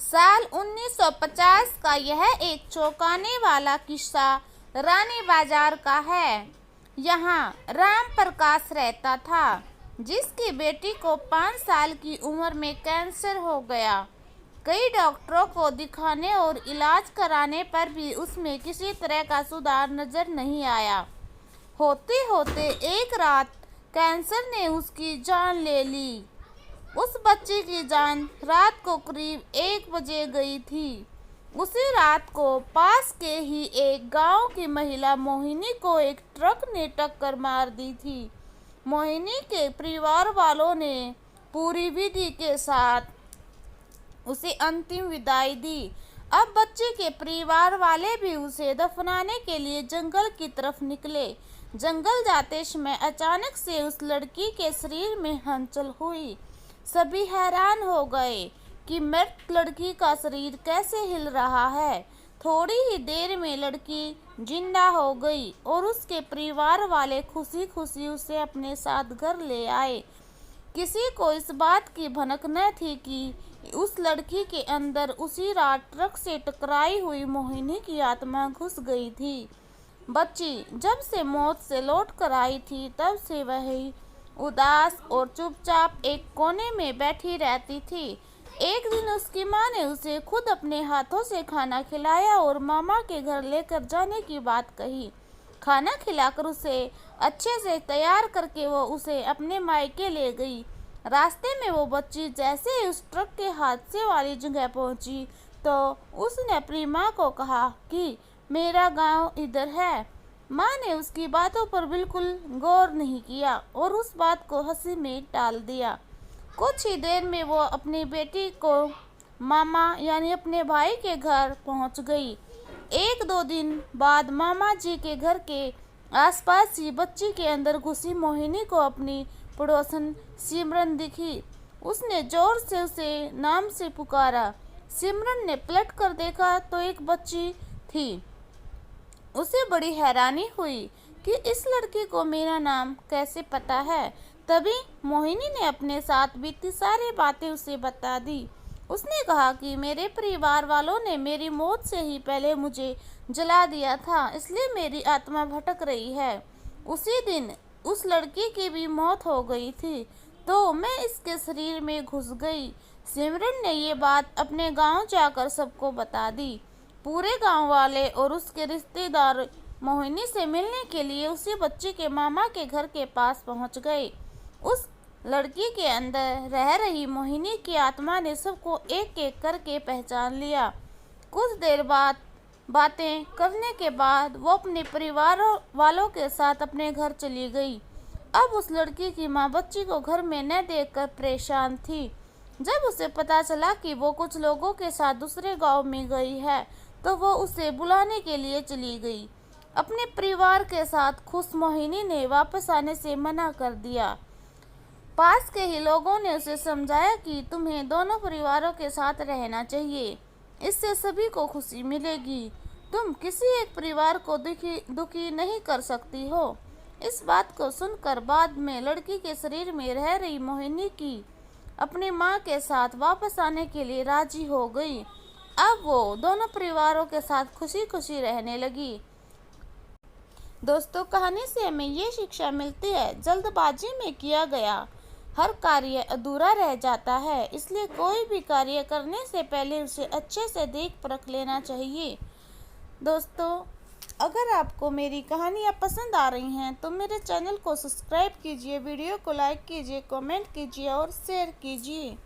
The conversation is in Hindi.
साल 1950 का यह एक चौंकाने वाला किस्सा रानी बाजार का है। यहाँ राम प्रकाश रहता था, जिसकी बेटी को 5 साल की उम्र में कैंसर हो गया। कई डॉक्टरों को दिखाने और इलाज कराने पर भी उसमें किसी तरह का सुधार नजर नहीं आया। होते होते एक रात कैंसर ने उसकी जान ले ली। उस बच्ची की जान रात को करीब 1 बजे गई थी। उसी रात को पास के ही एक गांव की महिला मोहिनी को एक ट्रक ने टक्कर मार दी थी। मोहिनी के परिवार वालों ने पूरी विधि के साथ उसे अंतिम विदाई दी। अब बच्चे के परिवार वाले भी उसे दफनाने के लिए जंगल की तरफ निकले। जंगल जाते समय अचानक से उस लड़की के शरीर में हलचल हुई। सभी हैरान हो गए कि मृत लड़की का शरीर कैसे हिल रहा है। थोड़ी ही देर में लड़की जिंदा हो गई और उसके परिवार वाले खुशी खुशी उसे अपने साथ घर ले आए। किसी को इस बात की भनक न थी कि उस लड़की के अंदर उसी रात ट्रक से टकराई हुई मोहिनी की आत्मा घुस गई थी। बच्ची जब से मौत से लौट कर आई थी, तब से वही उदास और चुपचाप एक कोने में बैठी रहती थी। एक दिन उसकी माँ ने उसे खुद अपने हाथों से खाना खिलाया और मामा के घर लेकर जाने की बात कही। खाना खिलाकर उसे अच्छे से तैयार करके वो उसे अपने मायके ले गई। रास्ते में वो बच्ची जैसे ही उस ट्रक के हादसे वाली जगह पहुंची, तो उसने अपनी माँ को कहा कि मेरा गांव इधर है। माँ ने उसकी बातों पर बिल्कुल गौर नहीं किया और उस बात को हंसी में टाल दिया। कुछ ही देर में वो अपनी बेटी को मामा यानी अपने भाई के घर पहुंच गई। 1-2 दिन बाद मामा जी के घर के आसपास ही बच्ची के अंदर घुसी मोहिनी को अपनी पड़ोसन सिमरन दिखी। उसने जोर से उसे नाम से पुकारा। सिमरन ने पलट कर देखा तो एक बच्ची थी। उसे बड़ी हैरानी हुई कि इस लड़की को मेरा नाम कैसे पता है। तभी मोहिनी ने अपने साथ बीती सारी बातें उसे बता दी। उसने कहा कि मेरे परिवार वालों ने मेरी मौत से ही पहले मुझे जला दिया था, इसलिए मेरी आत्मा भटक रही है। उसी दिन उस लड़की की भी मौत हो गई थी, तो मैं इसके शरीर में घुस गई। सिमरन ने ये बात अपने गांव जाकर सबको बता दी। पूरे गांव वाले और उसके रिश्तेदार मोहिनी से मिलने के लिए उसी बच्ची के मामा के घर के पास पहुंच गए। उस लड़की के अंदर रह रही मोहिनी की आत्मा ने सबको एक एक करके पहचान लिया। कुछ देर बाद बातें करने के बाद वो अपने परिवार वालों के साथ अपने घर चली गई। अब उस लड़की की माँ बच्ची को घर में न देखकर परेशान थी। जब उसे पता चला कि वो कुछ लोगों के साथ दूसरे गांव में गई है, तो वो उसे बुलाने के लिए चली गई। अपने परिवार के साथ खुश मोहिनी ने वापस आने से मना कर दिया। पास के ही लोगों ने उसे समझाया कि तुम्हें दोनों परिवारों के साथ रहना चाहिए, इससे सभी को खुशी मिलेगी। तुम किसी एक परिवार को दुखी नहीं कर सकती हो। इस बात को सुनकर बाद में लड़की के शरीर में रह रही मोहिनी की अपनी माँ के साथ वापस आने के लिए राजी हो गई। अब वो दोनों परिवारों के साथ खुशी खुशी रहने लगी। दोस्तों, कहानी से हमें ये शिक्षा मिलती है, जल्दबाजी में किया गया हर कार्य अधूरा रह जाता है, इसलिए कोई भी कार्य करने से पहले उसे अच्छे से देख परख लेना चाहिए। दोस्तों, अगर आपको मेरी कहानियाँ पसंद आ रही हैं तो मेरे चैनल को सब्सक्राइब कीजिए, वीडियो को लाइक कीजिए, कमेंट कीजिए और शेयर कीजिए।